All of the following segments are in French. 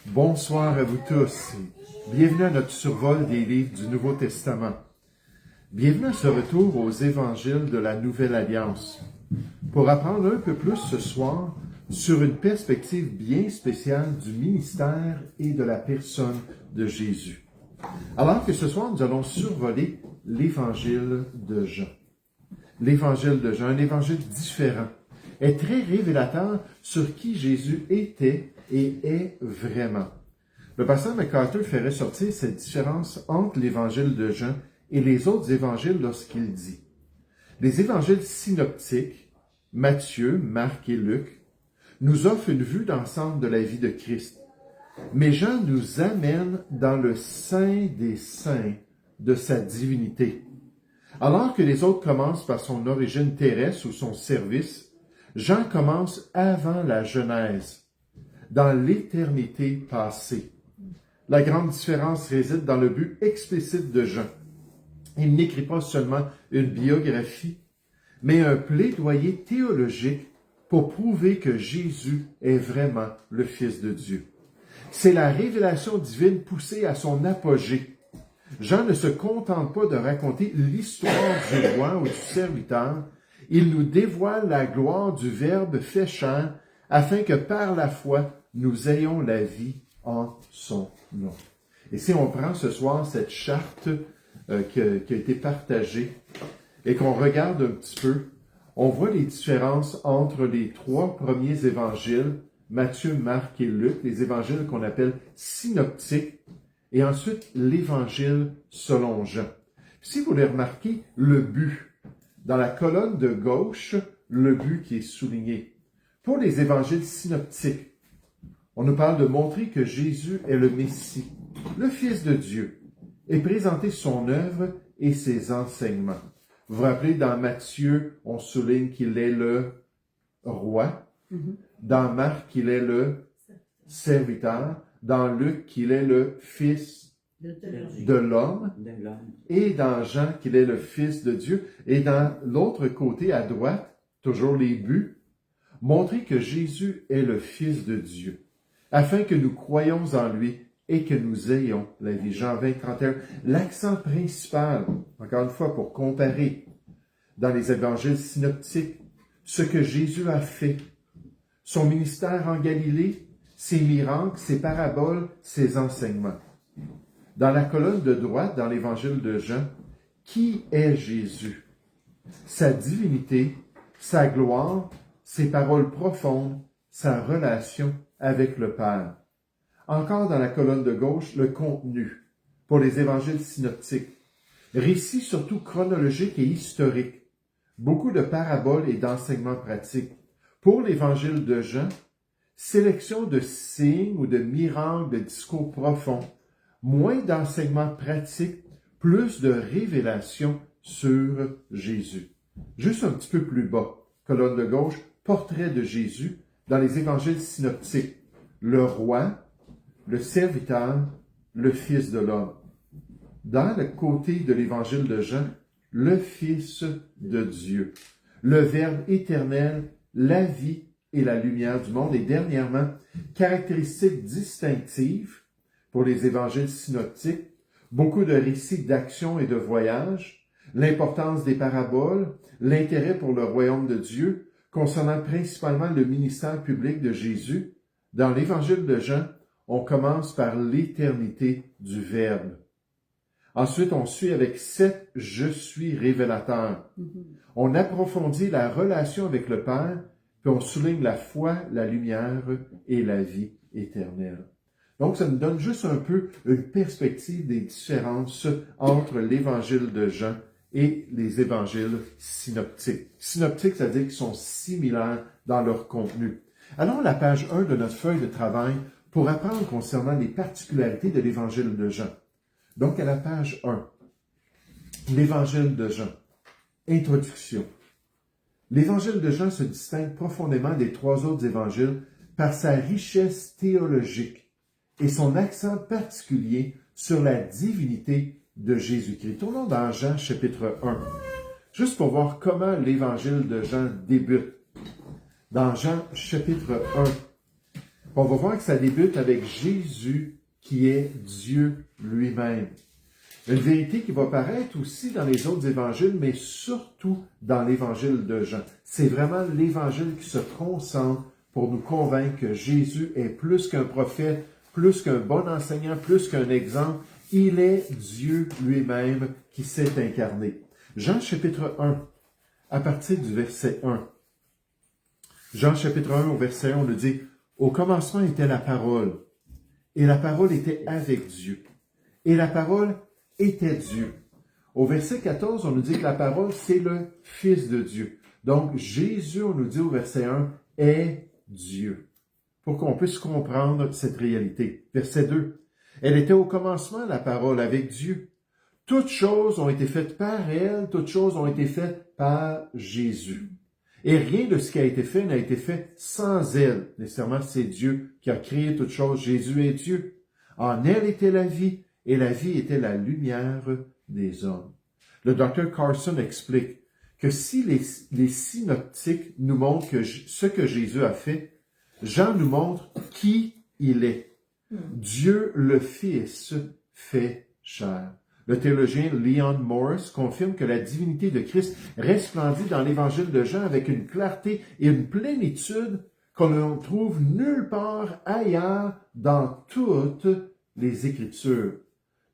Bonsoir à vous tous. Bienvenue à notre survol des livres du Nouveau Testament. Bienvenue à ce retour aux évangiles de la Nouvelle Alliance pour apprendre un peu plus ce soir sur une perspective bien spéciale du ministère et de la personne de Jésus. Alors que ce soir, nous allons survoler l'évangile de Jean. L'évangile de Jean, un évangile différent, est très révélateur sur qui Jésus était et est vraiment. Le pasteur MacArthur fait ressortir cette différence entre l'évangile de Jean et les autres évangiles lorsqu'il dit: les évangiles synoptiques, Matthieu, Marc et Luc, nous offrent une vue d'ensemble de la vie de Christ. Mais Jean nous amène dans le sein des saints de sa divinité. Alors que les autres commencent par son origine terrestre ou son service, Jean commence avant la Genèse, dans l'éternité passée. La grande différence réside dans le but explicite de Jean. Il n'écrit pas seulement une biographie, mais un plaidoyer théologique pour prouver que Jésus est vraiment le Fils de Dieu. C'est la révélation divine poussée à son apogée. Jean ne se contente pas de raconter l'histoire du roi ou du serviteur. Il nous dévoile la gloire du Verbe fait chair, afin que par la foi, nous ayons la vie en son nom. Et si on prend ce soir cette charte qui a été partagée et qu'on regarde un petit peu, on voit les différences entre les trois premiers évangiles, Matthieu, Marc et Luc, les évangiles qu'on appelle synoptiques, et ensuite l'évangile selon Jean. Si vous les remarquez, le but. Dans la colonne de gauche, le but qui est souligné. Pour les évangiles synoptiques, on nous parle de montrer que Jésus est le Messie, le Fils de Dieu, et présenter son œuvre et ses enseignements. Vous vous rappelez, dans Matthieu, on souligne qu'il est le roi. Dans Marc, qu'il est le serviteur. Dans Luc, qu'il est le Fils de l'homme, et dans Jean, qu'il est le Fils de Dieu, et dans l'autre côté, à droite, toujours les buts, montrer que Jésus est le Fils de Dieu, afin que nous croyions en lui et que nous ayons la vie. Jean 20, 31. L'accent principal, encore une fois, pour comparer, dans les évangiles synoptiques, ce que Jésus a fait, son ministère en Galilée, ses miracles, ses paraboles, ses enseignements. Dans la colonne de droite, dans l'évangile de Jean, qui est Jésus? Sa divinité, sa gloire, ses paroles profondes, sa relation avec le Père. Encore dans la colonne de gauche, le contenu pour les évangiles synoptiques. Récits surtout chronologiques et historiques. Beaucoup de paraboles et d'enseignements pratiques. Pour l'évangile de Jean, sélection de signes ou de miracles, de discours profonds. Moins d'enseignements pratiques, plus de révélations sur Jésus. Juste un petit peu plus bas, colonne de gauche, portrait de Jésus dans les évangiles synoptiques. Le roi, le serviteur, le Fils de l'homme. Dans le côté de l'évangile de Jean, le Fils de Dieu. Le Verbe éternel, la vie et la lumière du monde. Et dernièrement, caractéristiques distinctives pour les évangiles synoptiques, beaucoup de récits d'action et de voyage, l'importance des paraboles, l'intérêt pour le royaume de Dieu, concernant principalement le ministère public de Jésus. Dans l'évangile de Jean, on commence par l'éternité du Verbe. Ensuite, on suit avec 7 « Je suis révélateur ». On approfondit la relation avec le Père, puis on souligne la foi, la lumière et la vie éternelle. Donc, ça nous donne juste un peu une perspective des différences entre l'évangile de Jean et les évangiles synoptiques. Synoptiques, c'est-à-dire qu'ils sont similaires dans leur contenu. Allons à la page 1 de notre feuille de travail pour apprendre concernant les particularités de l'évangile de Jean. Donc, à la page 1, l'évangile de Jean. Introduction. L'évangile de Jean se distingue profondément des 3 autres évangiles par sa richesse théologique et son accent particulier sur la divinité de Jésus-Christ. Tournons dans Jean chapitre 1, juste pour voir comment l'évangile de Jean débute. Dans Jean chapitre 1, On va voir que ça débute avec Jésus qui est Dieu lui-même. Une vérité qui va paraître aussi dans les autres évangiles, mais surtout dans l'évangile de Jean. C'est vraiment l'évangile qui se concentre pour nous convaincre que Jésus est plus qu'un prophète, plus qu'un bon enseignant, plus qu'un exemple. Il est Dieu lui-même qui s'est incarné. Jean chapitre 1, à partir du verset 1. Jean chapitre 1 au verset 1, on nous dit « Au commencement était la parole, et la parole était avec Dieu, et la parole était Dieu. » Au verset 14, on nous dit que la parole, c'est le Fils de Dieu. Donc, Jésus, on nous dit au verset 1, est Dieu. Pour qu'on puisse comprendre cette réalité. Verset 2. Elle était au commencement, la parole, avec Dieu. Toutes choses ont été faites par elle, toutes choses ont été faites par Jésus. Et rien de ce qui a été fait n'a été fait sans elle. Nécessairement, c'est Dieu qui a créé toutes choses. Jésus est Dieu. En elle était la vie, et la vie était la lumière des hommes. Le docteur Carson explique que si les synoptiques nous montrent ce que Jésus a fait, Jean nous montre qui il est. Dieu le Fils fait chair. Le théologien Leon Morris confirme que la divinité de Christ resplendit dans l'évangile de Jean avec une clarté et une plénitude qu'on ne trouve nulle part ailleurs dans toutes les Écritures.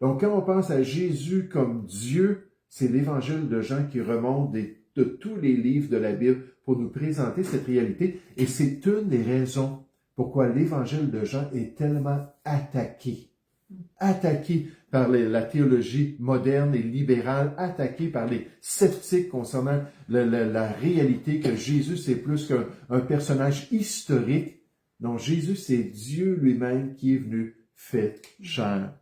Donc, quand on pense à Jésus comme Dieu, c'est l'évangile de Jean qui remonte de tous les livres de la Bible pour nous présenter cette réalité. Et c'est une des raisons pourquoi l'évangile de Jean est tellement attaqué. Attaqué par la théologie moderne et libérale, attaqué par les sceptiques concernant la réalité que Jésus, c'est plus qu'un personnage historique. Non, Jésus, c'est Dieu lui-même qui est venu fait chair,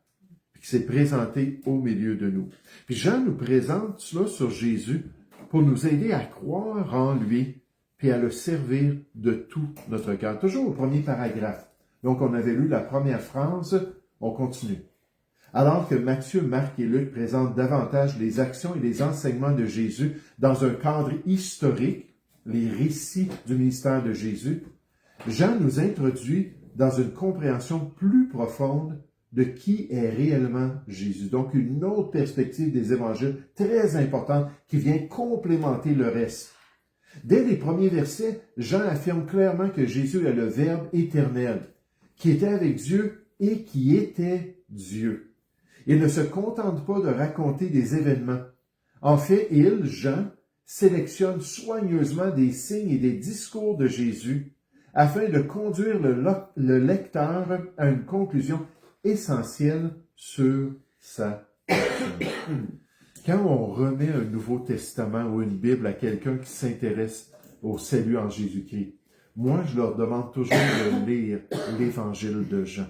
qui s'est présenté au milieu de nous. Puis Jean nous présente cela sur Jésus pour nous aider à croire en lui puis à le servir de tout notre cœur. Toujours au premier paragraphe. Donc, on avait lu la première phrase, on continue. Alors que Matthieu, Marc et Luc présentent davantage les actions et les enseignements de Jésus dans un cadre historique, les récits du ministère de Jésus, Jean nous introduit dans une compréhension plus profonde de qui est réellement Jésus. Donc, une autre perspective des évangiles très importante qui vient complémenter le reste. Dès les premiers versets, Jean affirme clairement que Jésus est le Verbe éternel, qui était avec Dieu et qui était Dieu. Il ne se contente pas de raconter des événements. En fait, il, Jean, sélectionne soigneusement des signes et des discours de Jésus afin de conduire le lecteur à une conclusion essentielle sur sa personne. Quand on remet un Nouveau Testament ou une Bible à quelqu'un qui s'intéresse au salut en Jésus-Christ, moi, je leur demande toujours de lire l'Évangile de Jean.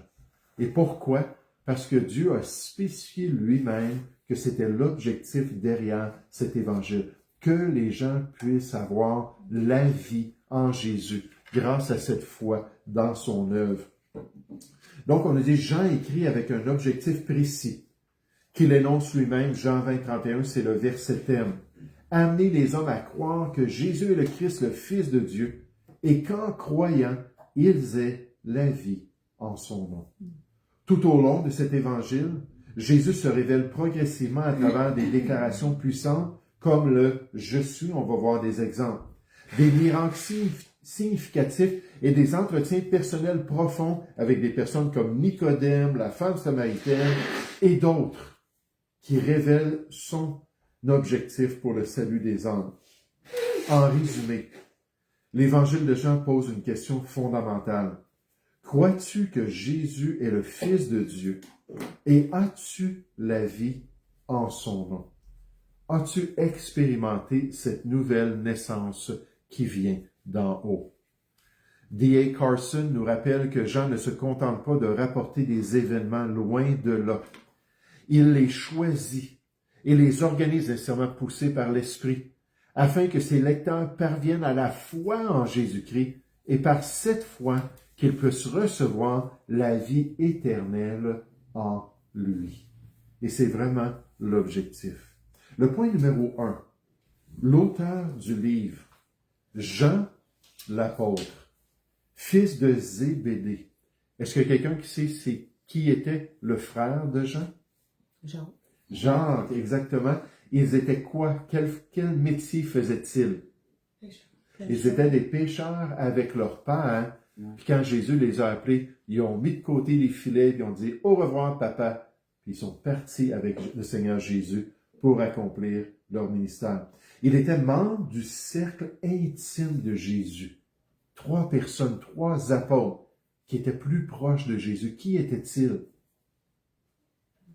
Et pourquoi? Parce que Dieu a spécifié lui-même que c'était l'objectif derrière cet Évangile, que les gens puissent avoir la vie en Jésus grâce à cette foi dans son œuvre. Donc, on a dit, Jean écrit avec un objectif précis, qu'il énonce lui-même, Jean 20, 31, c'est le verset thème. Amener les hommes à croire que Jésus est le Christ, le Fils de Dieu, et qu'en croyant, ils aient la vie en son nom. Tout au long de cet évangile, Jésus se révèle progressivement à travers des déclarations puissantes, comme le « Je suis », on va voir des exemples, des miracles significatifs et des entretiens personnels profonds avec des personnes comme Nicodème, la femme samaritaine et d'autres, qui révèlent son objectif pour le salut des âmes. En résumé, l'Évangile de Jean pose une question fondamentale. Crois-tu que Jésus est le Fils de Dieu et as-tu la vie en son nom? As-tu expérimenté cette nouvelle naissance qui vient d'en haut? D.A. Carson nous rappelle que Jean ne se contente pas de rapporter des événements loin de là. Il les choisit et les organise nécessairement poussés par l'Esprit, afin que ses lecteurs parviennent à la foi en Jésus-Christ et par cette foi qu'ils puissent recevoir la vie éternelle en lui. Et c'est vraiment l'objectif. Le point numéro 1, l'auteur du livre, Jean l'apôtre, fils de Zébédée, Est-ce que quelqu'un qui sait qui était le frère de Jean? Jean. Jean, exactement. Ils étaient quoi? Quel métier faisaient-ils? Ils étaient des pêcheurs avec leur père. Puis quand Jésus les a appelés, ils ont mis de côté les filets, puis ils ont dit « Au revoir, papa ». Puis ils sont partis avec le Seigneur Jésus pour accomplir leur ministère. Il était membre du cercle intime de Jésus. 3 personnes, 3 apôtres qui étaient plus proches de Jésus. Qui étaient-ils?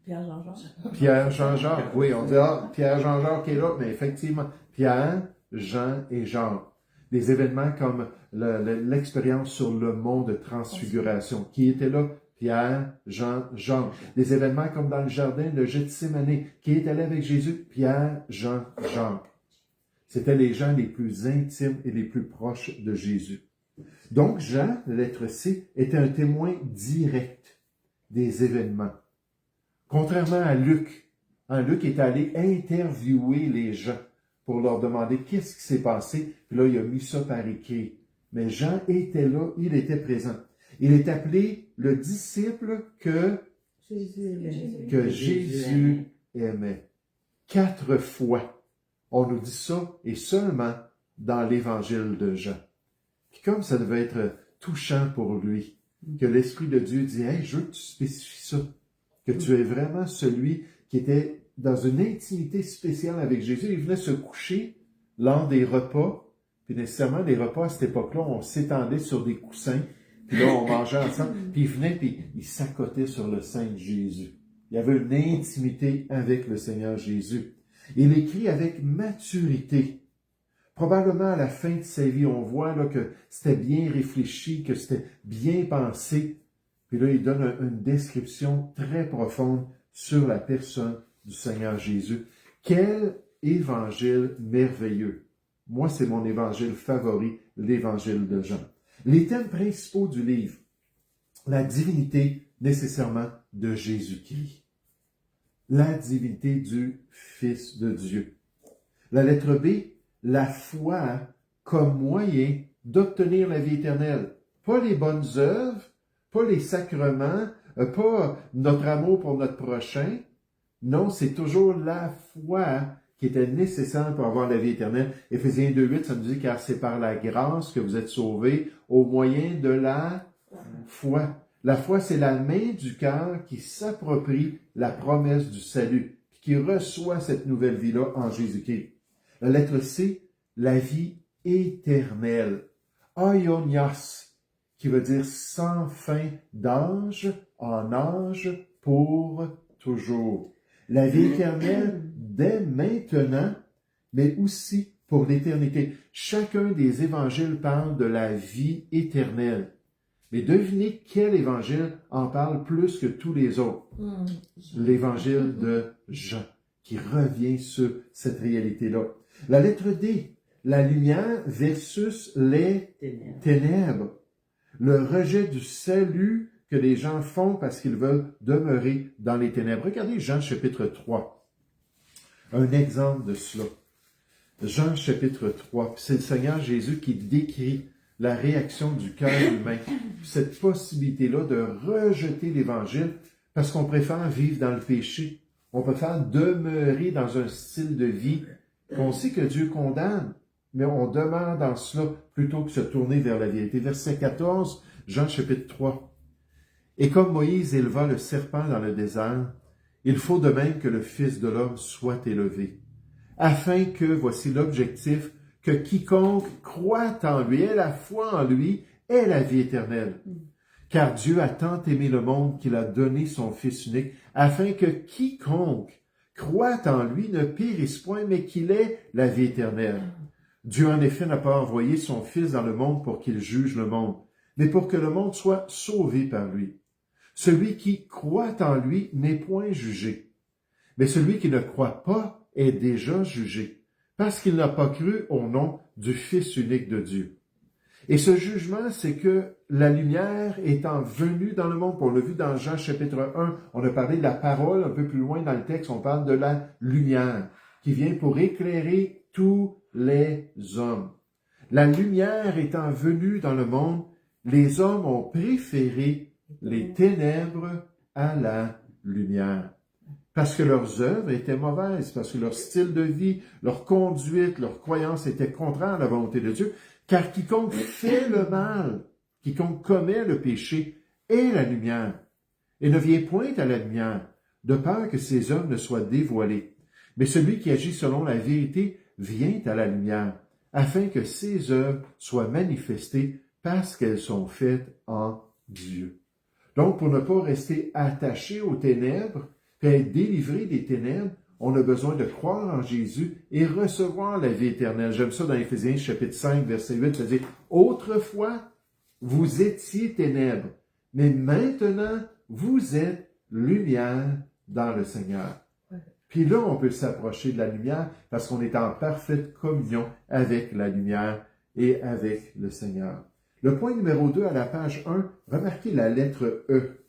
Pierre Jean-Jacques. Pierre Jean-Jacques. Oui, on dit Pierre Jean-Jacques est là, mais effectivement, Pierre, Jean et Jean. Des événements comme l'expérience sur le mont de transfiguration. Qui était là? Pierre, Jean, Jean. Des événements comme dans le jardin de Gethsémani. Qui est allé avec Jésus? Pierre, Jean, Jean. C'était les gens les plus intimes et les plus proches de Jésus. Donc, Jean, la lettre C, était un témoin direct des événements. Contrairement à Luc. Luc est allé interviewer les gens pour leur demander qu'est-ce qui s'est passé. Puis là, il a mis ça par écrit. Mais Jean était là, il était présent. Il est appelé le disciple que Jésus aimait. 4 fois, on nous dit ça, et seulement dans l'évangile de Jean. Puis comme ça devait être touchant pour lui, que l'Esprit de Dieu dit « Hey, je veux que tu spécifies ça, que tu es vraiment celui qui était dans une intimité spéciale avec Jésus. » Il venait se coucher lors des repas, puis nécessairement, les repas à cette époque-là, on s'étendait sur des coussins, puis là, on mangeait ensemble, puis il venait, puis il s'accotait sur le sein de Jésus. Il y avait une intimité avec le Seigneur Jésus. Il écrit avec maturité. Probablement à la fin de sa vie, on voit là, que c'était bien réfléchi, que c'était bien pensé. Puis là, il donne une description très profonde sur la personne du Seigneur Jésus. Quel évangile merveilleux! Moi, c'est mon évangile favori, l'évangile de Jean. Les thèmes principaux du livre, la divinité nécessairement de Jésus-Christ, la divinité du Fils de Dieu. La lettre B, la foi comme moyen d'obtenir la vie éternelle. Pas les bonnes œuvres, pas les sacrements, pas notre amour pour notre prochain. Non, c'est toujours la foi qui était nécessaire pour avoir la vie éternelle. Éphésiens 2.8, ça nous dit « Car c'est par la grâce que vous êtes sauvés au moyen de la foi ». La foi, c'est la main du cœur qui s'approprie la promesse du salut, puis qui reçoit cette nouvelle vie-là en Jésus-Christ. La lettre C, la vie éternelle. Aionios, qui veut dire sans fin d'âge en âge pour toujours. La vie éternelle dès maintenant, mais aussi pour l'éternité. Chacun des évangiles parle de la vie éternelle. Mais devinez quel évangile en parle plus que tous les autres. L'évangile de Jean, qui revient sur cette réalité-là. La lettre D, la lumière versus les ténèbres. Le rejet du salut que les gens font parce qu'ils veulent demeurer dans les ténèbres. Regardez Jean chapitre 3. Un exemple de cela. Jean chapitre 3. C'est le Seigneur Jésus qui décrit la réaction du cœur humain. Cette possibilité-là de rejeter l'Évangile parce qu'on préfère vivre dans le péché. On préfère demeurer dans un style de vie qu'on sait que Dieu condamne, mais on demeure dans cela plutôt que se tourner vers la vérité. Verset 14, Jean chapitre 3. Et comme Moïse éleva le serpent dans le désert, il faut de même que le Fils de l'homme soit élevé, afin que, voici l'objectif, que quiconque croit en lui, ait la foi en lui, ait la vie éternelle. Car Dieu a tant aimé le monde qu'il a donné son Fils unique, afin que quiconque croit en lui ne périsse point, mais qu'il ait la vie éternelle. Dieu en effet n'a pas envoyé son Fils dans le monde pour qu'il juge le monde, mais pour que le monde soit sauvé par lui. Celui qui croit en lui n'est point jugé, mais celui qui ne croit pas est déjà jugé, parce qu'il n'a pas cru au nom du Fils unique de Dieu. Et ce jugement, c'est que la lumière étant venue dans le monde, on l'a vu dans Jean chapitre 1, on a parlé de la parole, un peu plus loin dans le texte, on parle de la lumière, qui vient pour éclairer tous les hommes. La lumière étant venue dans le monde, les hommes ont préféré les ténèbres à la lumière. Parce que leurs œuvres étaient mauvaises, parce que leur style de vie, leur conduite, leurs croyances étaient contraires à la volonté de Dieu. Car quiconque fait le mal, quiconque commet le péché, est la lumière, et ne vient point à la lumière, de peur que ses œuvres ne soient dévoilées. Mais celui qui agit selon la vérité vient à la lumière, afin que ses œuvres soient manifestées parce qu'elles sont faites en Dieu. Donc, pour ne pas rester attaché aux ténèbres, puis être délivré des ténèbres, on a besoin de croire en Jésus et recevoir la vie éternelle. J'aime ça dans Éphésiens chapitre 5, verset 8, ça dit « Autrefois, vous étiez ténèbres, mais maintenant, vous êtes lumière dans le Seigneur. » Puis là, on peut s'approcher de la lumière parce qu'on est en parfaite communion avec la lumière et avec le Seigneur. Le point numéro 2 à la page 1, remarquez la lettre E.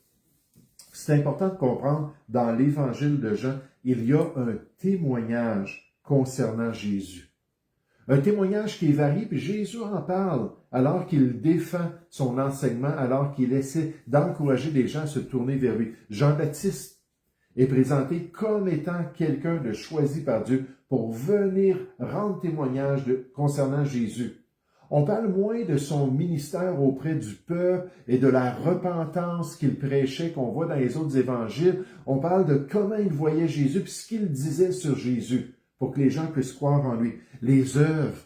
C'est important de comprendre, dans l'Évangile de Jean, il y a un témoignage concernant Jésus. Un témoignage qui est varié, puis Jésus en parle alors qu'il défend son enseignement, alors qu'il essaie d'encourager les gens à se tourner vers lui. Jean-Baptiste est présenté comme étant quelqu'un de choisi par Dieu pour venir rendre témoignage concernant Jésus. On parle moins de son ministère auprès du peuple et de la repentance qu'il prêchait, qu'on voit dans les autres évangiles. On parle de comment il voyait Jésus, puis ce qu'il disait sur Jésus, pour que les gens puissent croire en lui. Les œuvres,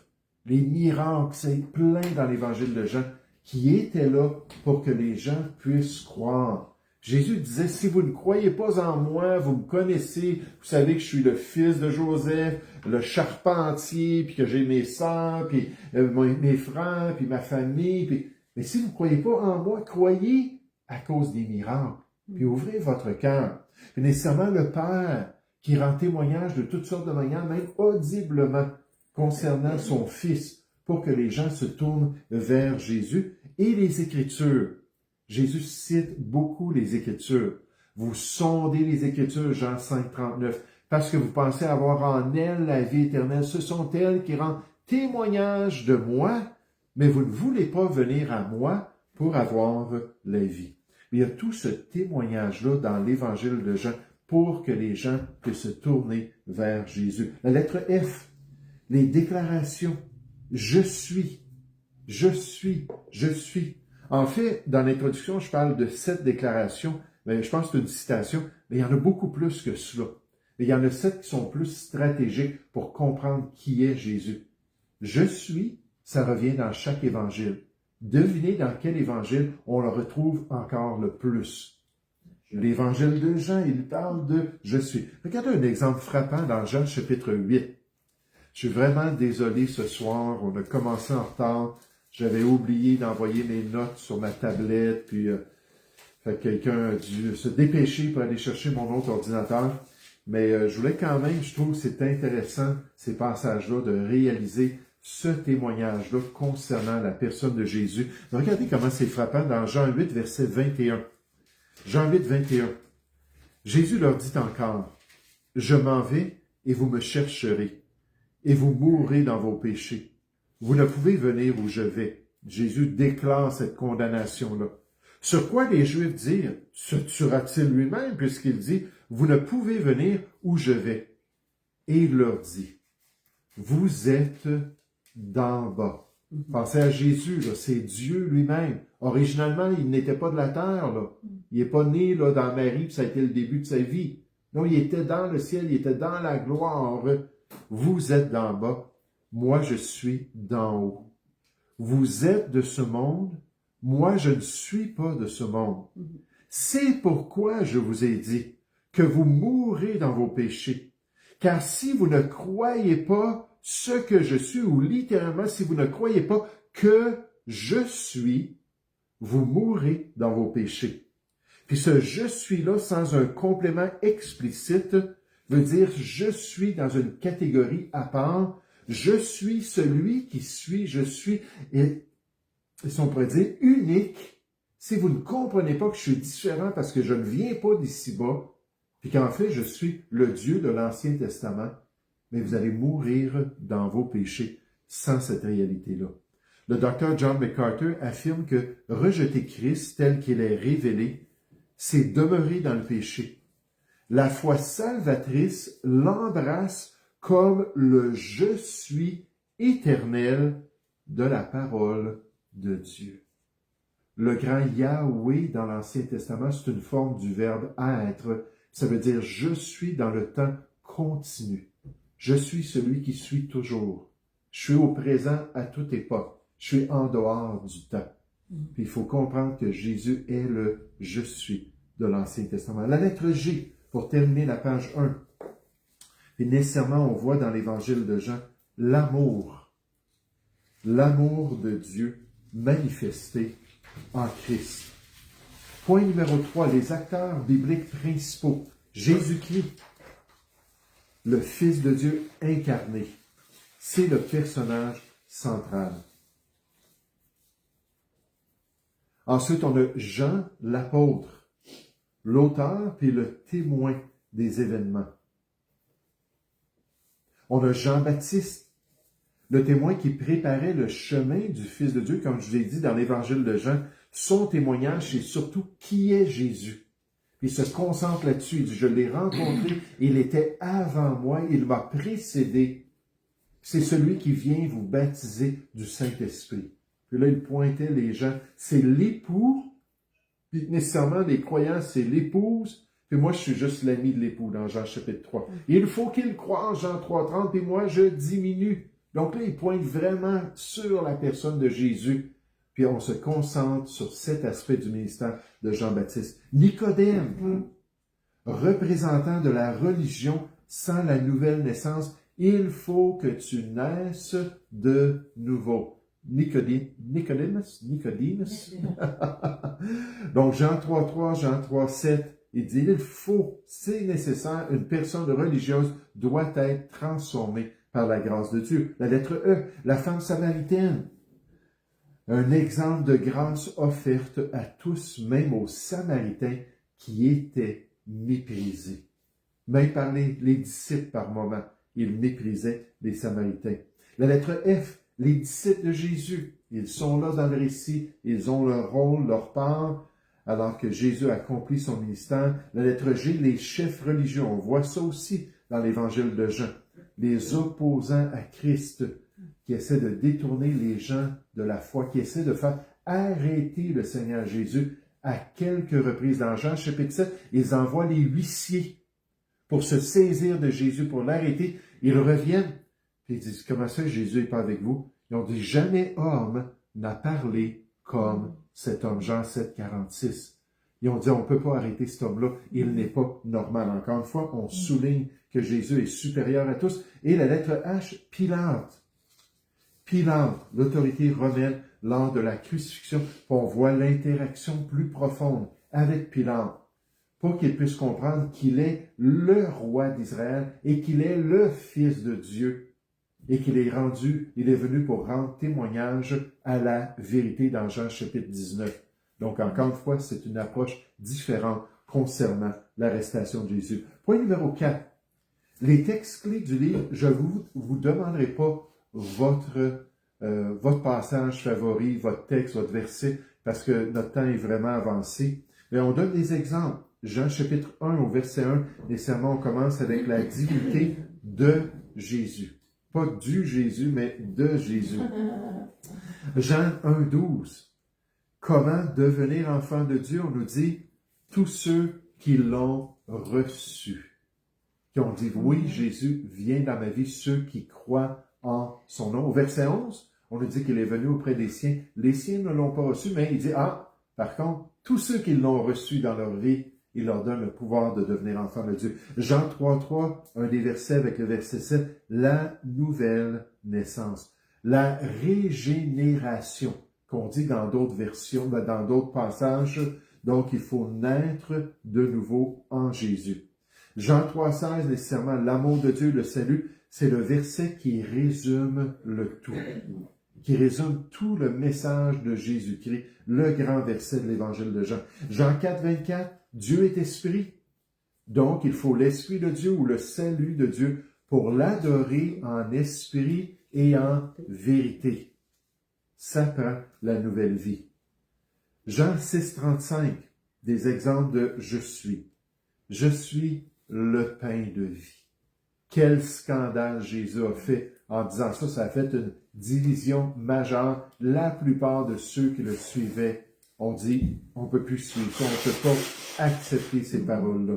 les miracles, c'est plein dans l'évangile de Jean, qui étaient là pour que les gens puissent croire. Jésus disait, si vous ne croyez pas en moi, vous me connaissez, vous savez que je suis le fils de Joseph, le charpentier, puis que j'ai mes sœurs, puis mes frères, puis ma famille. Puis... Mais si vous ne croyez pas en moi, croyez à cause des miracles. Puis ouvrez votre cœur. Puis nécessairement le Père qui rend témoignage de toutes sortes de manières, même audiblement, concernant son Fils, pour que les gens se tournent vers Jésus et les Écritures. Jésus cite beaucoup les Écritures. Vous sondez les Écritures, Jean 5, 39, parce que vous pensez avoir en elles la vie éternelle. Ce sont elles qui rendent témoignage de moi, mais vous ne voulez pas venir à moi pour avoir la vie. Il y a tout ce témoignage-là dans l'Évangile de Jean pour que les gens puissent se tourner vers Jésus. La lettre F, les déclarations. Je suis, je suis, je suis. En fait, dans l'introduction, je parle de 7 déclarations, mais je pense que c'est une citation, mais il y en a beaucoup plus que cela. Et il y en a 7 qui sont plus stratégiques pour comprendre qui est Jésus. Je suis, ça revient dans chaque évangile. Devinez dans quel évangile on le retrouve encore le plus. L'évangile de Jean, il parle de « je suis ». Regardez un exemple frappant dans Jean chapitre 8. Je suis vraiment désolé ce soir, on a commencé en retard. J'avais oublié d'envoyer mes notes sur ma tablette, puis quelqu'un a dû se dépêcher pour aller chercher mon autre ordinateur. Mais je voulais quand même, je trouve que c'est intéressant, ces passages-là, de réaliser ce témoignage-là concernant la personne de Jésus. Mais regardez comment c'est frappant dans Jean 8, verset 21. Jean 8, 21. Jésus leur dit encore, « Je m'en vais et vous me chercherez, et vous mourrez dans vos péchés. Vous ne pouvez venir où je vais. » Jésus déclare cette condamnation-là. Sur quoi les Juifs dirent, se tuera-t-il lui-même, puisqu'il dit, « Vous ne pouvez venir où je vais. » Et il leur dit, « Vous êtes d'en bas. » Pensez à Jésus, là, c'est Dieu lui-même. Originalement, il n'était pas de la terre, là. Il n'est pas né là, dans Marie, puis ça a été le début de sa vie. Non, il était dans le ciel, il était dans la gloire. Vous êtes d'en bas, moi je suis d'en haut. Vous êtes de ce monde, moi je ne suis pas de ce monde. C'est pourquoi je vous ai dit que vous mourrez dans vos péchés. Car si vous ne croyez pas ce que je suis, ou littéralement, si vous ne croyez pas que je suis, vous mourrez dans vos péchés. Puis ce « je suis-là » sans un complément explicite veut dire « je suis » dans une catégorie à part. Je suis celui qui suis, je suis, et si on pourrait dire, unique. Si vous ne comprenez pas que je suis différent parce que je ne viens pas d'ici-bas, puis qu'en fait, je suis le Dieu de l'Ancien Testament, mais vous allez mourir dans vos péchés sans cette réalité-là. Le docteur John MacArthur affirme que rejeter Christ tel qu'il est révélé, c'est demeurer dans le péché. La foi salvatrice l'embrasse comme le « je suis » éternel de la parole de Dieu. Le grand Yahweh dans l'Ancien Testament, c'est une forme du verbe être. Ça veut dire « je suis » dans le temps continu. Je suis celui qui suis toujours. Je suis au présent à toute époque. Je suis en dehors du temps. Puis il faut comprendre que Jésus est le « je suis » de l'Ancien Testament. La lettre G, pour terminer la page 1. Puis nécessairement, on voit dans l'Évangile de Jean l'amour. L'amour de Dieu manifesté en Christ. Point numéro 3, les acteurs bibliques principaux. Jésus-Christ, le Fils de Dieu incarné. C'est le personnage central. Ensuite, on a Jean l'apôtre, l'auteur puis le témoin des événements. On a Jean-Baptiste, le témoin qui préparait le chemin du Fils de Dieu, comme je vous l'ai dit dans l'Évangile de Jean. Son témoignage, c'est surtout qui est Jésus. Il se concentre là-dessus. Il dit, je l'ai rencontré, il était avant moi, il m'a précédé. C'est celui qui vient vous baptiser du Saint-Esprit. Puis là, il pointait les gens. C'est l'époux, puis nécessairement les croyants, c'est l'épouse, puis moi, je suis juste l'ami de l'époux dans Jean chapitre 3. Il faut qu'il croie, Jean 3,30, puis moi, je diminue. Donc là, il pointe vraiment sur la personne de Jésus. Puis on se concentre sur cet aspect du ministère de Jean-Baptiste. Nicodème, représentant de la religion sans la nouvelle naissance, il faut que tu naisses de nouveau. Nicodemus. Donc Jean 3,3, Jean 3,7, il dit, il faut, c'est nécessaire, une personne religieuse doit être transformée par la grâce de Dieu. La lettre E, la femme samaritaine. Un exemple de grâce offerte à tous, même aux Samaritains qui étaient méprisés. Même par les disciples par moment, ils méprisaient les Samaritains. La lettre F, les disciples de Jésus. Ils sont là dans le récit, ils ont leur rôle, leur part, alors que Jésus accomplit son ministère. La lettre G, les chefs religieux. On voit ça aussi dans l'Évangile de Jean. Les opposants à Christ, qui essaient de détourner les gens de la foi, qui essaient de faire arrêter le Seigneur Jésus à quelques reprises. Dans Jean chapitre 7, ils envoient les huissiers pour se saisir de Jésus, pour l'arrêter. Ils reviennent, puis ils disent, comment ça, Jésus n'est pas avec vous? Ils ont dit, jamais homme n'a parlé comme cet homme. Jean 7, 46. Ils ont dit, on ne peut pas arrêter cet homme-là, il n'est pas normal. Encore une fois, on souligne que Jésus est supérieur à tous. Et la lettre H, Pilate. Pilate, l'autorité romaine, lors de la crucifixion, on voit l'interaction plus profonde avec Pilate, pour qu'il puisse comprendre qu'il est le roi d'Israël et qu'il est le Fils de Dieu et qu'il est venu pour rendre témoignage à la vérité dans Jean chapitre 19. Donc, encore une fois, c'est une approche différente concernant l'arrestation de Jésus. Point numéro 4. Les textes clés du livre, je vous demanderai pas votre passage favori, votre texte, votre verset, parce que notre temps est vraiment avancé. Mais on donne des exemples. Jean chapitre 1 au verset 1, nécessairement on commence avec la divinité de Jésus. Pas du Jésus, mais de Jésus. Jean 1, 12. Comment devenir enfant de Dieu? On nous dit, tous ceux qui l'ont reçu. Qui ont dit, oui, Jésus vient dans ma vie, ceux qui croient en son nom. Au verset 11, on nous dit qu'il est venu auprès des siens. Les siens ne l'ont pas reçu, mais il dit, par contre, tous ceux qui l'ont reçu dans leur vie, il leur donne le pouvoir de devenir enfants de Dieu. Jean 3,3, un des versets avec le verset 7, la nouvelle naissance, la régénération, qu'on dit dans d'autres versions, dans d'autres passages. Donc, il faut naître de nouveau en Jésus. Jean 3,16, nécessairement, l'amour de Dieu, le salut, c'est le verset qui résume le tout, qui résume tout le message de Jésus-Christ, le grand verset de l'Évangile de Jean. Jean 4, 24, Dieu est esprit, donc il faut l'esprit de Dieu ou le salut de Dieu pour l'adorer en esprit et en vérité. ça prend la nouvelle vie. Jean 6,35, des exemples de « je suis ». Je suis le pain de vie. Quel scandale Jésus a fait en disant ça. Ça a fait une division majeure. La plupart de ceux qui le suivaient ont dit, on ne peut plus suivre ça, on ne peut pas accepter ces paroles-là.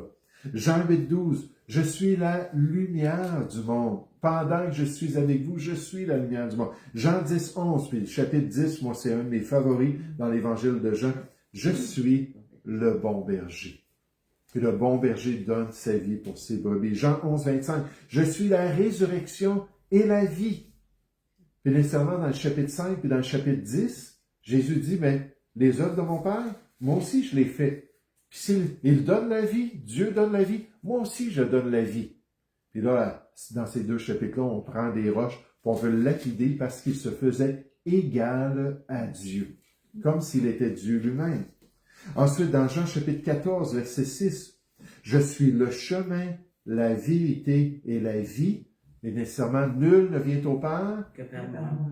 Jean 8,12, je suis la lumière du monde. Pendant que je suis avec vous, je suis la lumière du monde. Jean 10,11, puis chapitre 10, moi c'est un de mes favoris dans l'évangile de Jean. Je suis le bon berger. Puis le bon berger donne sa vie pour ses brebis. Jean 11,25, je suis la résurrection et la vie. Puis nécessairement dans le chapitre 5 puis dans le chapitre 10, Jésus dit, mais les œuvres de mon Père, moi aussi je les fais. Puis s'il donne la vie, Dieu donne la vie, moi aussi je donne la vie. Puis là, dans ces deux chapitres-là, on prend des roches, puis on veut lapider parce qu'il se faisait égal à Dieu, comme s'il était Dieu lui-même. Ensuite, dans Jean chapitre 14, verset 6, « Je suis le chemin, la vérité et la vie, et nécessairement nul ne vient au Père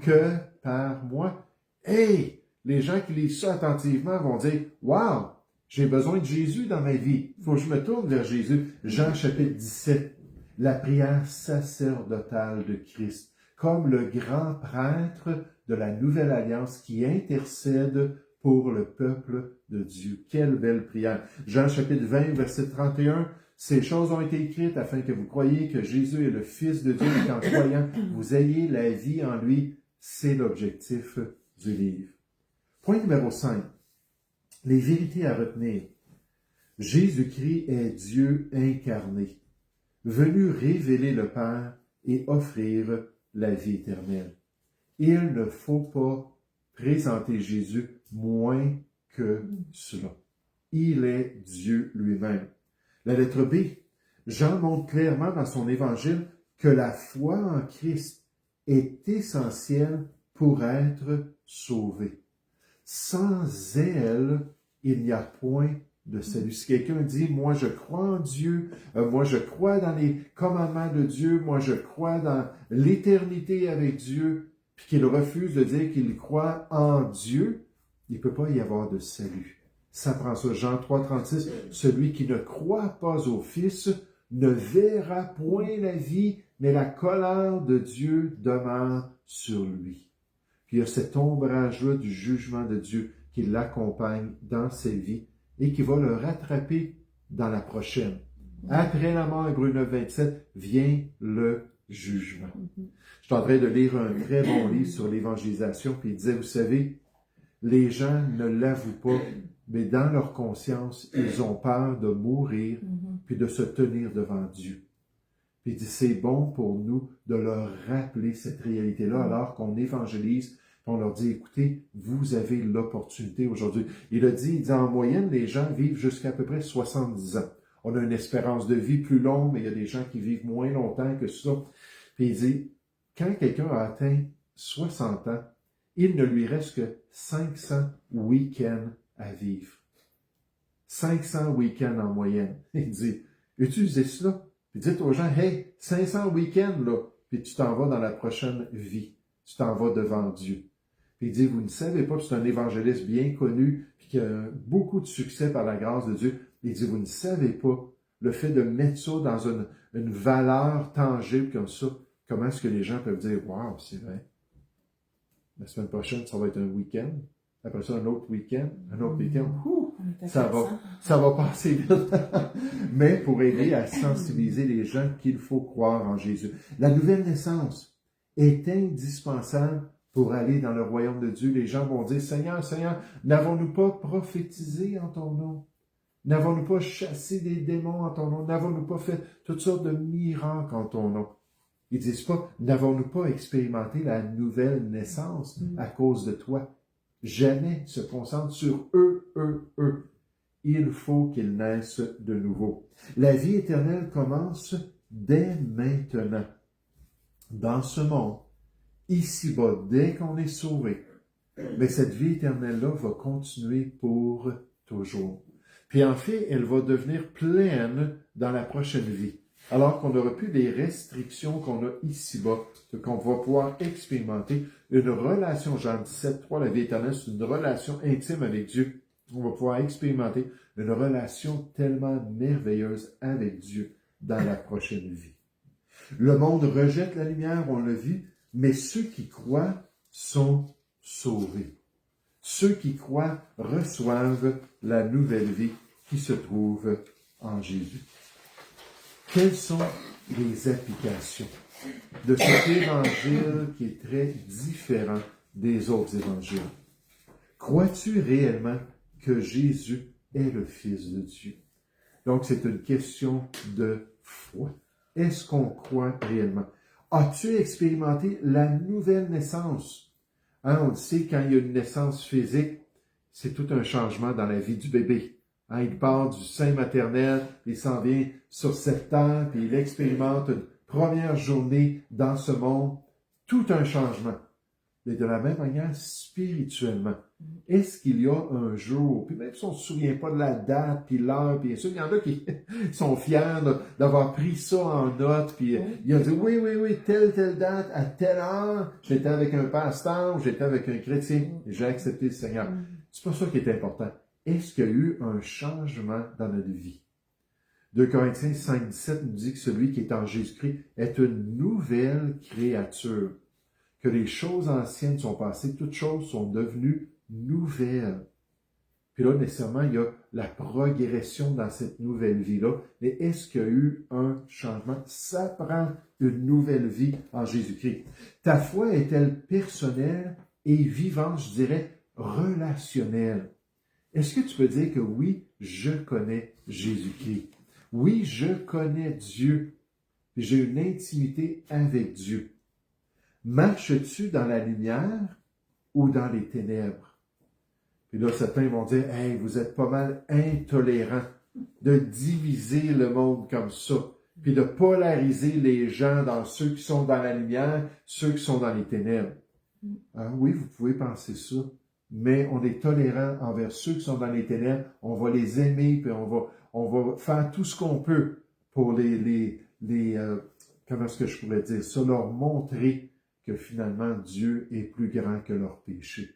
que par moi. » Hey! Les gens qui lisent ça attentivement vont dire, « Wow! J'ai besoin de Jésus dans ma vie. Il faut que je me tourne vers Jésus. » Jean chapitre 17, la prière sacerdotale de Christ, comme le grand prêtre de la nouvelle alliance qui intercède pour le peuple de Dieu. Quelle belle prière. Jean chapitre 20, verset 31, « Ces choses ont été écrites afin que vous croyiez que Jésus est le Fils de Dieu et qu'en croyant, vous ayez la vie en lui. » C'est l'objectif du livre. Point numéro 5. Les vérités à retenir. Jésus-Christ est Dieu incarné, venu révéler le Père et offrir la vie éternelle. Il ne faut pas présenter Jésus moins que cela. Il est Dieu lui-même. La lettre B, Jean montre clairement dans son évangile que la foi en Christ est essentielle pour être sauvé. Sans elle, il n'y a point de salut. Si quelqu'un dit, moi je crois en Dieu, moi je crois dans les commandements de Dieu, moi je crois dans l'éternité avec Dieu, puis qu'il refuse de dire qu'il croit en Dieu, il ne peut pas y avoir de salut. Ça prend ça, Jean 3,36, celui qui ne croit pas au Fils ne verra point la vie, mais la colère de Dieu demeure sur lui. Puis il y a cet ombrage-là du jugement de Dieu qui l'accompagne dans sa vie et qui va le rattraper dans la prochaine. Après la mort, Hébreux 9, 27, vient le jugement. Je suis en train de lire un très bon livre sur l'évangélisation, puis il disait, vous savez, les gens ne l'avouent pas, mais dans leur conscience, ils ont peur de mourir, puis de se tenir devant Dieu. Puis il dit, c'est bon pour nous de leur rappeler cette réalité-là, alors qu'on évangélise, on leur dit, écoutez, vous avez l'opportunité aujourd'hui. Il dit, en moyenne, les gens vivent jusqu'à peu près 70 ans. On a une espérance de vie plus longue, mais il y a des gens qui vivent moins longtemps que ça. Puis il dit, quand quelqu'un a atteint 60 ans, il ne lui reste que 500 week-ends à vivre. 500 week-ends en moyenne. Il dit, utilisez cela. Puis dites aux gens, hey, 500 week-ends, là, puis tu t'en vas dans la prochaine vie. Tu t'en vas devant Dieu. Puis il dit, vous ne savez pas, c'est un évangéliste bien connu, puis qui a beaucoup de succès par la grâce de Dieu. Il dit, vous ne savez pas le fait de mettre ça dans une valeur tangible comme ça. Comment est-ce que les gens peuvent dire, waouh, c'est vrai. La semaine prochaine, ça va être un week-end. Après ça, un autre week-end, un autre week-end. Ça va passer vite. Mais pour aider à sensibiliser les gens qu'il faut croire en Jésus. La nouvelle naissance est indispensable pour aller dans le royaume de Dieu. Les gens vont dire, Seigneur, Seigneur, n'avons-nous pas prophétisé en ton nom? N'avons-nous pas chassé des démons en ton nom? N'avons-nous pas fait toutes sortes de miracles en ton nom? Ils disent pas, n'avons-nous pas expérimenté la nouvelle naissance à cause de toi? Jamais se concentre sur eux. Il faut qu'ils naissent de nouveau. La vie éternelle commence dès maintenant. Dans ce monde, ici-bas, dès qu'on est sauvé. Mais cette vie éternelle-là va continuer pour toujours. Puis en fait, elle va devenir pleine dans la prochaine vie. alors qu'on n'aura plus les restrictions qu'on a ici-bas, qu'on va pouvoir expérimenter une relation, Jean 17, 3, la vie éternelle, c'est une relation intime avec Dieu. On va pouvoir expérimenter une relation tellement merveilleuse avec Dieu dans la prochaine vie. Le monde rejette la lumière, on l'a vu, mais ceux qui croient sont sauvés. Ceux qui croient reçoivent la nouvelle vie qui se trouve en Jésus. Quelles sont les applications de cet évangile qui est très différent des autres évangiles? Crois-tu réellement que Jésus est le Fils de Dieu? Donc, c'est une question de foi. Est-ce qu'on croit réellement? As-tu expérimenté la nouvelle naissance? Hein, on le sait, quand il y a une naissance physique, c'est tout un changement dans la vie du bébé. Hein, il part du sein maternel, il s'en vient sur cette terre, puis il expérimente une première journée dans ce monde, tout un changement. Mais de la même manière, spirituellement, est-ce qu'il y a un jour, puis même si on ne se souvient pas de la date, puis l'heure, puis bien sûr, il y en a qui sont fiers d'avoir pris ça en note, puis il a dit, oui, telle date, à telle heure, j'étais avec un pasteur, j'étais avec un chrétien, et j'ai accepté le Seigneur. C'est pas ça qui est important. Est-ce qu'il y a eu un changement dans notre vie? 2 Corinthiens 5, 17 nous dit que celui qui est en Jésus-Christ est une nouvelle créature, que les choses anciennes sont passées, toutes choses sont devenues nouvelles. Puis là, nécessairement, il y a la progression dans cette nouvelle vie-là. Mais est-ce qu'il y a eu un changement? Ça prend une nouvelle vie en Jésus-Christ. Ta foi est-elle personnelle et vivante, je dirais, relationnelle? Est-ce que tu peux dire que oui, je connais Jésus-Christ? Oui, je connais Dieu. J'ai une intimité avec Dieu. Marches-tu dans la lumière ou dans les ténèbres? Puis là, certains vont dire, « Hey, vous êtes pas mal intolérants de diviser le monde comme ça, puis de polariser les gens dans ceux qui sont dans la lumière, ceux qui sont dans les ténèbres. » Ah, oui, vous pouvez penser ça, mais on est tolérant envers ceux qui sont dans les ténèbres, on va les aimer, puis on va faire tout ce qu'on peut pour comment est-ce que je pourrais dire ça, leur montrer que finalement Dieu est plus grand que leur péché.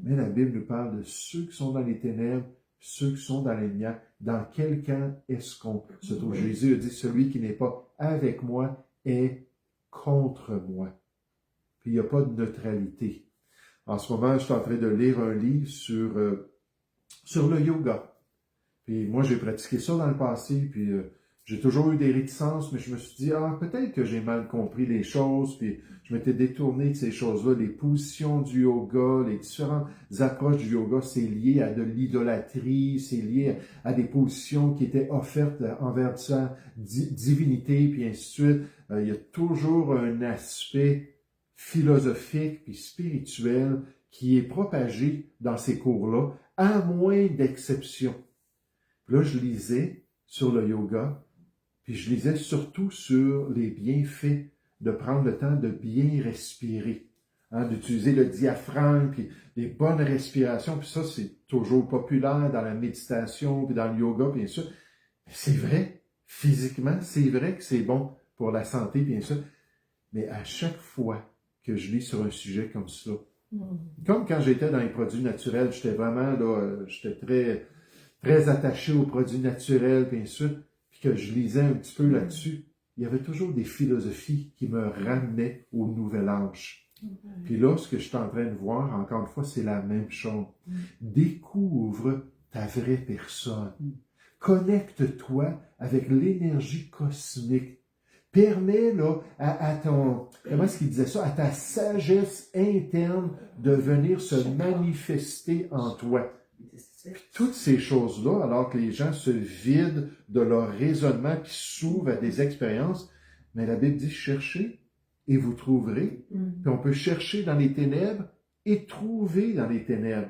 Mais la Bible nous parle de ceux qui sont dans les ténèbres, ceux qui sont dans la lumière. Dans quel camp est-ce qu'on se trouve? Jésus a dit, celui qui n'est pas avec moi est contre moi. Puis il n'y a pas de neutralité. En ce moment, je suis en train de lire un livre sur le yoga. Puis moi, j'ai pratiqué ça dans le passé, puis j'ai toujours eu des réticences, mais je me suis dit, peut-être que j'ai mal compris les choses, puis je m'étais détourné de ces choses-là, les positions du yoga, les différentes approches du yoga, c'est lié à de l'idolâtrie, c'est lié à des positions qui étaient offertes envers sa divinité, puis ainsi de suite. Il y a toujours un aspect philosophique puis spirituel qui est propagé dans ces cours-là, à moins d'exceptions. Puis là, je lisais sur le yoga, puis je lisais surtout sur les bienfaits de prendre le temps de bien respirer, hein, d'utiliser le diaphragme, puis des bonnes respirations, puis ça, c'est toujours populaire dans la méditation, puis dans le yoga, bien sûr. C'est vrai, physiquement, c'est vrai que c'est bon pour la santé, bien sûr, mais à chaque fois que je lis sur un sujet comme ça, comme quand j'étais dans les produits naturels, j'étais vraiment là, j'étais très attaché aux produits naturels, bien sûr, puis que je lisais un petit peu là-dessus, il y avait toujours des philosophies qui me ramenaient au nouvel âge. Puis là, ce que je suis en train de voir, encore une fois, c'est la même chose. Découvre ta vraie personne. Connecte-toi avec l'énergie cosmique. Permets là, à ton, comment est-ce qu'il disait ça, à ta sagesse interne de venir se manifester en toi. Puis toutes ces choses-là, alors que les gens se vident de leur raisonnement qui s'ouvrent à des expériences, mais la Bible dit cherchez et vous trouverez. Puis on peut chercher dans les ténèbres et trouver dans les ténèbres.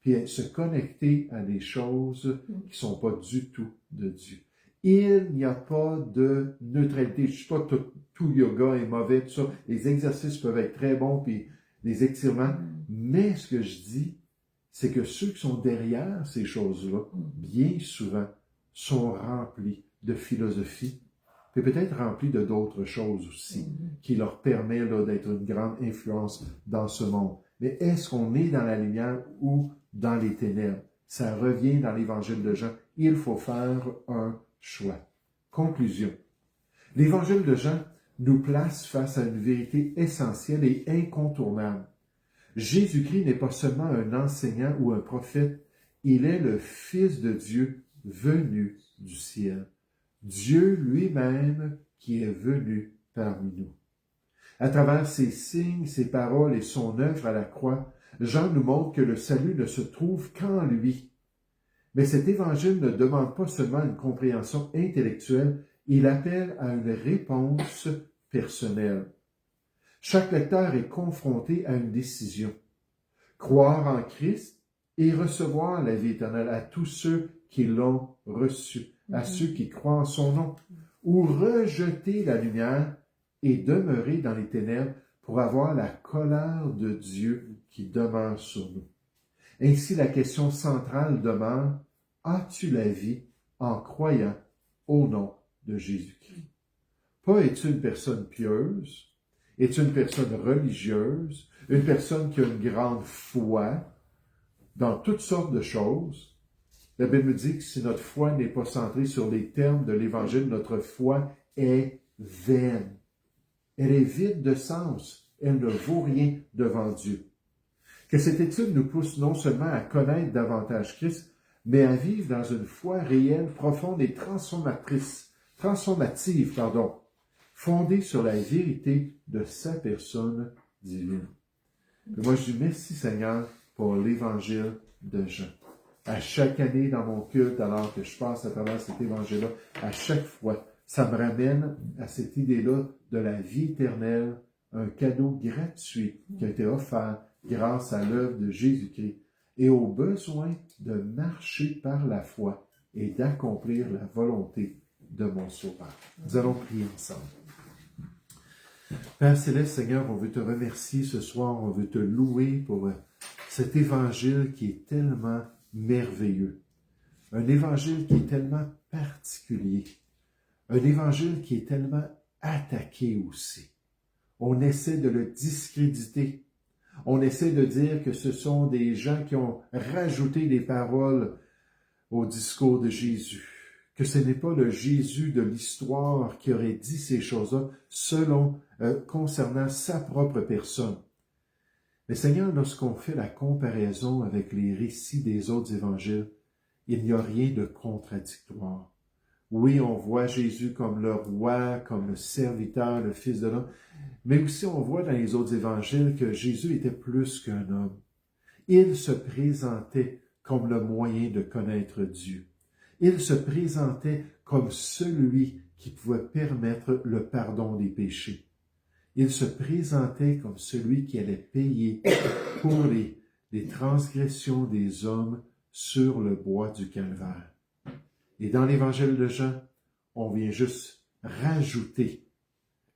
Puis se connecter à des choses qui ne sont pas du tout de Dieu. Il n'y a pas de neutralité. Je ne suis pas tout yoga est mauvais, tout ça. Les exercices peuvent être très bons, puis les étirements. Mais ce que je dis, c'est que ceux qui sont derrière ces choses-là, bien souvent, sont remplis de philosophie, puis peut-être rempli de d'autres choses aussi, qui leur permet là, d'être une grande influence dans ce monde. Mais est-ce qu'on est dans la lumière ou dans les ténèbres? Ça revient dans l'Évangile de Jean. Il faut faire un choix. Conclusion. L'Évangile de Jean nous place face à une vérité essentielle et incontournable. Jésus-Christ n'est pas seulement un enseignant ou un prophète, il est le Fils de Dieu venu du ciel. Dieu lui-même qui est venu parmi nous. À travers ses signes, ses paroles et son œuvre à la croix, Jean nous montre que le salut ne se trouve qu'en lui. Mais cet évangile ne demande pas seulement une compréhension intellectuelle, il appelle à une réponse personnelle. Chaque lecteur est confronté à une décision. Croire en Christ et recevoir la vie éternelle à tous ceux qui l'ont reçu, à ceux qui croient en son nom, ou rejeter la lumière et demeurer dans les ténèbres pour avoir la colère de Dieu qui demeure sur nous. Ainsi, la question centrale demeure, as-tu la vie en croyant au nom de Jésus-Christ? Pas es-tu une personne pieuse? Es-tu une personne religieuse? Une personne qui a une grande foi dans toutes sortes de choses? La Bible nous dit que si notre foi n'est pas centrée sur les termes de l'Évangile, notre foi est vaine. Elle est vide de sens. Elle ne vaut rien devant Dieu. Que cette étude nous pousse non seulement à connaître davantage Christ, mais à vivre dans une foi réelle, profonde et transformative, fondée sur la vérité de sa personne divine. Et moi, je dis merci Seigneur pour l'Évangile de Jean. À chaque année dans mon culte, alors que je passe à travers cet évangile-là, à chaque fois, ça me ramène à cette idée-là de la vie éternelle, un cadeau gratuit qui a été offert grâce à l'œuvre de Jésus-Christ et au besoin de marcher par la foi et d'accomplir la volonté de mon Sauveur. Nous allons prier ensemble. Père Céleste, Seigneur, on veut te remercier ce soir, on veut te louer pour cet évangile qui est tellement merveilleux. Un évangile qui est tellement particulier. Un évangile qui est tellement attaqué aussi. On essaie de le discréditer. On essaie de dire que ce sont des gens qui ont rajouté des paroles au discours de Jésus. Que ce n'est pas le Jésus de l'histoire qui aurait dit ces choses-là concernant sa propre personne. Mais Seigneur, lorsqu'on fait la comparaison avec les récits des autres évangiles, il n'y a rien de contradictoire. Oui, on voit Jésus comme le roi, comme le serviteur, le fils de l'homme, mais aussi on voit dans les autres évangiles que Jésus était plus qu'un homme. Il se présentait comme le moyen de connaître Dieu. Il se présentait comme celui qui pouvait permettre le pardon des péchés. Il se présentait comme celui qui allait payer pour les transgressions des hommes sur le bois du calvaire. Et dans l'évangile de Jean, on vient juste rajouter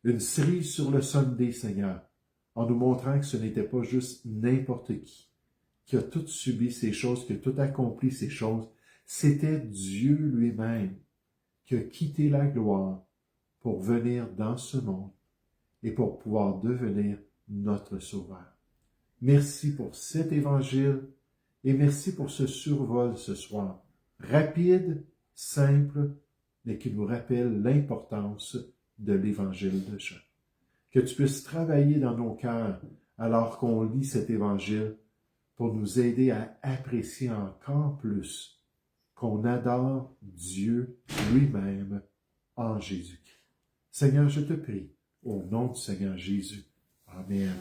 une cerise sur le Sunday, Seigneur, en nous montrant que ce n'était pas juste n'importe qui a tout subi ces choses, qui a tout accompli ces choses. C'était Dieu lui-même qui a quitté la gloire pour venir dans ce monde et pour pouvoir devenir notre Sauveur. Merci pour cet évangile et merci pour ce survol ce soir. Rapide, simple, mais qui nous rappelle l'importance de l'évangile de Jean. Que tu puisses travailler dans nos cœurs alors qu'on lit cet évangile pour nous aider à apprécier encore plus qu'on adore Dieu lui-même en Jésus-Christ. Seigneur, je te prie, au nom du Seigneur Jésus. Amen.